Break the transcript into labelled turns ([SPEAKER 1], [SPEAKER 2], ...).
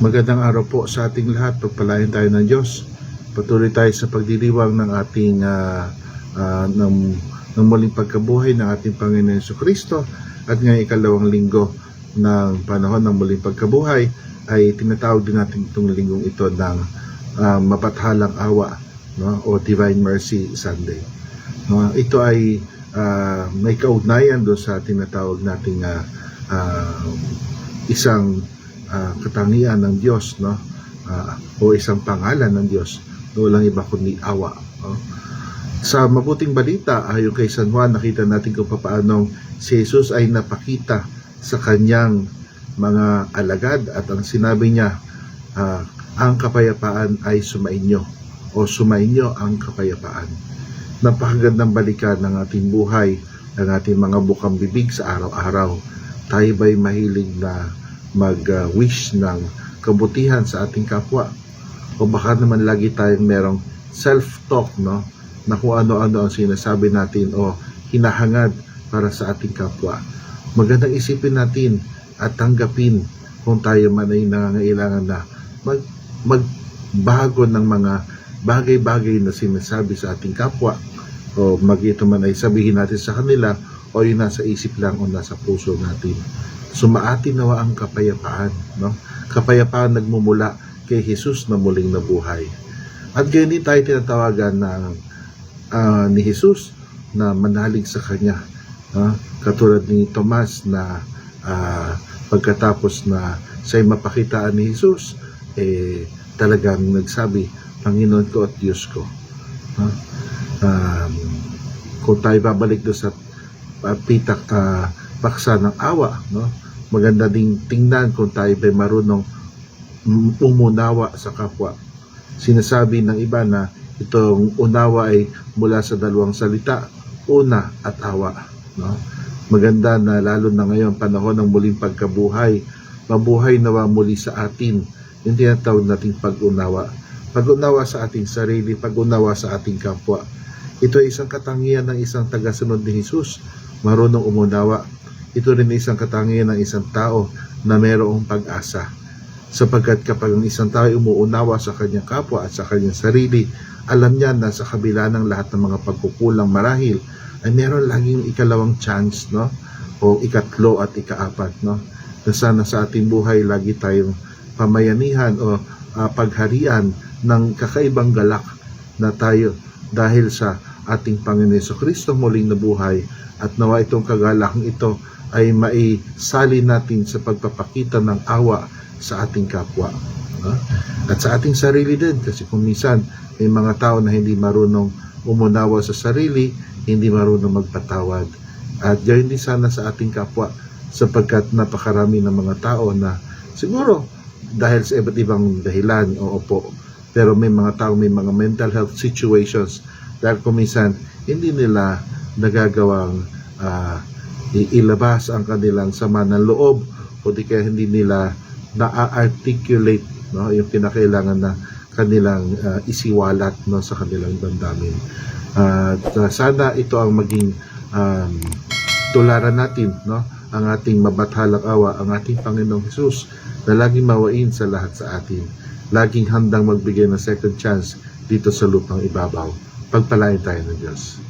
[SPEAKER 1] Magandang araw po sa ating lahat. Pagpalain tayo ng Diyos. Patuloy tayo sa pagdiriwang ng ating ng muling pagkabuhay ng ating Panginoon Jesucristo. At ngayong ikalawang linggo ng panahon ng muling pagkabuhay ay tinatawag din natin itong linggong ito ng Mapathalang Awa, no? O Divine Mercy Sunday. No? Ito ay may kaugnayan doon sa tinatawag nating isang katangian ng Diyos, no? O isang pangalan ng Diyos na walang iba kundi awa, no? Sa mabuting balita ayon kay San Juan, nakita natin kung paano si Jesus ay napakita sa kanyang mga alagad at ang sinabi niya, ang kapayapaan ay sumainyo, o sumainyo ang kapayapaan. Napakagandang balikan ng ating buhay, ng ating mga bukang bibig sa araw-araw. Tayo ba'y mahilig na mag-wish ng kabutihan sa ating kapwa, o baka naman lagi tayong merong self-talk, no, na kung ano-ano ang sinasabi natin o hinahangad para sa ating kapwa. Magandang isipin natin at tanggapin kung tayo man ay nangangailangan na magbago ng mga bagay-bagay na sinasabi sa ating kapwa, o ito man ay sabihin natin sa kanila o yung nasa isip lang o nasa puso natin. Sumaatin nawa ang kapayapaan, no? Kapayapaan nagmumula kay Jesus na muling nabuhay. At ganyan tayo tinatawagan ni Jesus na manalig sa kanya. Katulad ni Tomas na pagkatapos na siya'y mapakitaan ni Jesus, talagang nagsabi, Panginoon ko at Diyos ko. Kung tayo babalik doon sa paksa ng awa, no? Maganda ding tingnan kung tayo ba'y marunong umunawa sa kapwa. Sinasabi ng iba na itong unawa ay mula sa dalawang salita, una at awa, no? Maganda na lalo na ngayon panahon ng muling pagkabuhay, mabuhay nawa muli sa atin yung tinatawag nating pag-unawa. Pag-unawa sa ating sarili, pag-unawa sa ating kapwa. Ito ay isang katangian ng isang tagasunod ni Jesus, marunong umunawa. Ito rin ay isang katangian ng isang tao na mayroong pag-asa. Sapagkat kapag ang isang tao ay umuunawa sa kanyang kapwa at sa kanyang sarili, alam niya na sa kabila ng lahat ng mga pagkukulang marahil, ay meron laging ikalawang chance, no? O ikatlo at ikaapat, no? Na sana sa ating buhay lagi tayong pamayanihan o pagharian ng kakaibang galak na tayo dahil sa ating Panginoon Jesucristo muling nabuhay, at nawa itong kagalakang ito ay maisali natin sa pagpapakita ng awa sa ating kapwa, at sa ating sarili din, kasi kung minsan may mga tao na hindi marunong umunawa sa sarili, hindi marunong magpatawad. At gayon din sana sa ating kapwa, sapagkat napakarami ng mga tao na siguro dahil sa iba't ibang dahilan, opo, pero may mga tao may mga mental health situations dahil kung minsan hindi nila nagagawang ilabas ang kanilang sama ng loob, o di kaya hindi nila na-articulate, no, yung kinakailangan na kanilang isiwalat, no, sa kanilang damdamin. Sana ito ang maging tularan natin, no, ang ating mabathalang awa, ang ating Panginoong Jesus na laging mawain sa lahat sa atin, laging handang magbigay ng second chance dito sa lupang ibabaw. Pagpalain tayo ng Diyos.